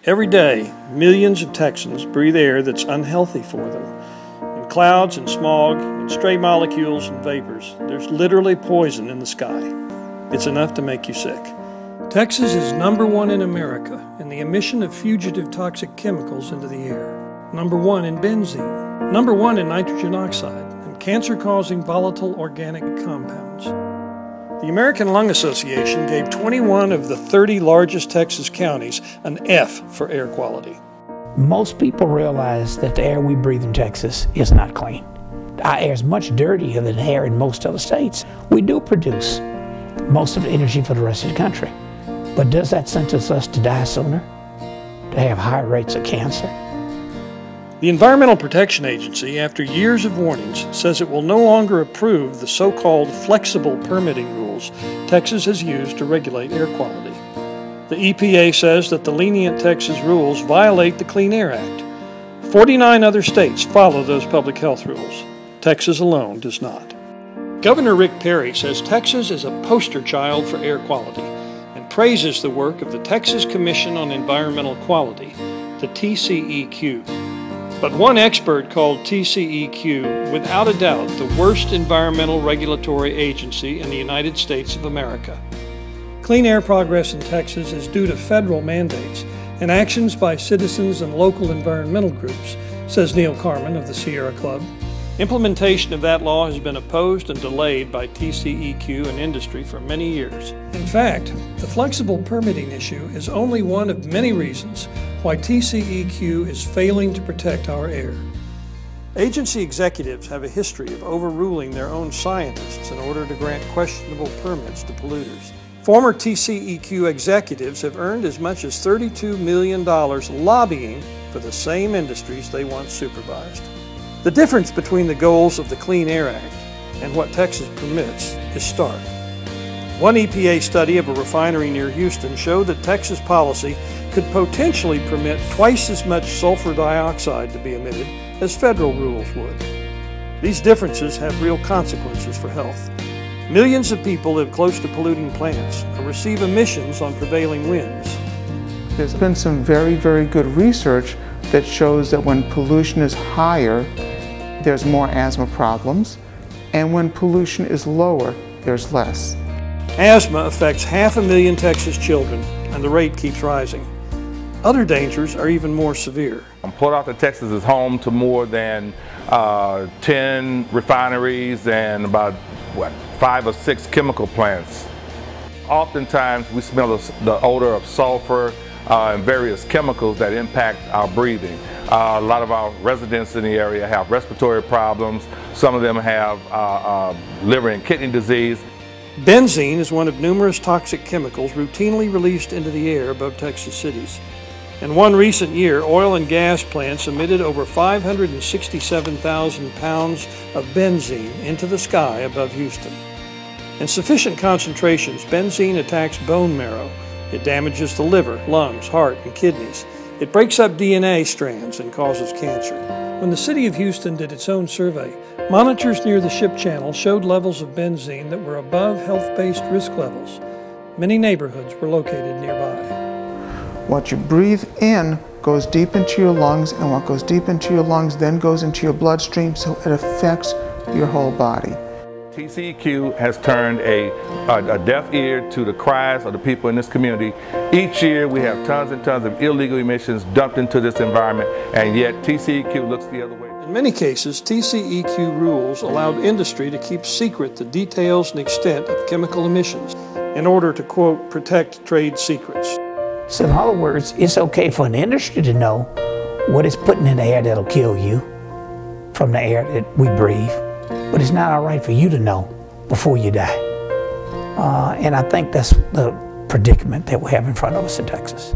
Every day, millions of Texans breathe air that's unhealthy for them. In clouds and smog, in stray molecules and vapors, there's literally poison in the sky. It's enough to make you sick. Texas is #1 in America in the emission of fugitive toxic chemicals into the air. #1 in benzene. #1 in nitrogen oxide and cancer-causing volatile organic compounds. The American Lung Association gave 21 of the 30 largest Texas counties an F for air quality. Most people realize that the air we breathe in Texas is not clean. Our air is much dirtier than air in most other states. We do produce most of the energy for the rest of the country. But does that sentence us to die sooner? To have higher rates of cancer? The Environmental Protection Agency, after years of warnings, says it will no longer approve the so-called flexible permitting rules Texas has used to regulate air quality. The EPA says that the lenient Texas rules violate the Clean Air Act. 49 other states follow those public health rules. Texas alone does not. Governor Rick Perry says Texas is a poster child for air quality and praises the work of the Texas Commission on Environmental Quality, the TCEQ. But one expert called TCEQ, without a doubt, the worst environmental regulatory agency in the United States of America. Clean air progress in Texas is due to federal mandates and actions by citizens and local environmental groups, says Neil Carman of the Sierra Club. Implementation of that law has been opposed and delayed by TCEQ and industry for many years. In fact, the flexible permitting issue is only one of many reasons why TCEQ is failing to protect our air. Agency executives have a history of overruling their own scientists in order to grant questionable permits to polluters. Former TCEQ executives have earned as much as $32 million lobbying for the same industries they once supervised. The difference between the goals of the Clean Air Act and what Texas permits is stark. One EPA study of a refinery near Houston showed that Texas policy could potentially permit twice as much sulfur dioxide to be emitted as federal rules would. These differences have real consequences for health. Millions of people live close to polluting plants or receive emissions on prevailing winds. There's been some very, very good research that shows that when pollution is higher, there's more asthma problems, and when pollution is lower, there's less. Asthma affects 500,000 Texas children, and the rate keeps rising. Other dangers are even more severe. Port Arthur, Texas is home to more than 10 refineries and about 5 or 6 chemical plants. Oftentimes we smell the odor of sulfur and various chemicals that impact our breathing. A lot of our residents in the area have respiratory problems. Some of them have liver and kidney disease. Benzene is one of numerous toxic chemicals routinely released into the air above Texas cities. In one recent year, oil and gas plants emitted over 567,000 pounds of benzene into the sky above Houston. In sufficient concentrations, benzene attacks bone marrow. It damages the liver, lungs, heart, and kidneys. It breaks up DNA strands and causes cancer. When the city of Houston did its own survey, monitors near the ship channel showed levels of benzene that were above health-based risk levels. Many neighborhoods were located nearby. What you breathe in goes deep into your lungs, and what goes deep into your lungs then goes into your bloodstream, so it affects your whole body. TCEQ has turned a deaf ear to the cries of the people in this community. Each year we have tons and tons of illegal emissions dumped into this environment, and yet TCEQ looks the other way. In many cases, TCEQ rules allowed industry to keep secret the details and extent of chemical emissions in order to, quote, protect trade secrets. So in other words, it's okay for an industry to know what it's putting in the air that'll kill you from the air that we breathe, but it's not all right for you to know before you die. And I think that's the predicament that we have in front of us in Texas.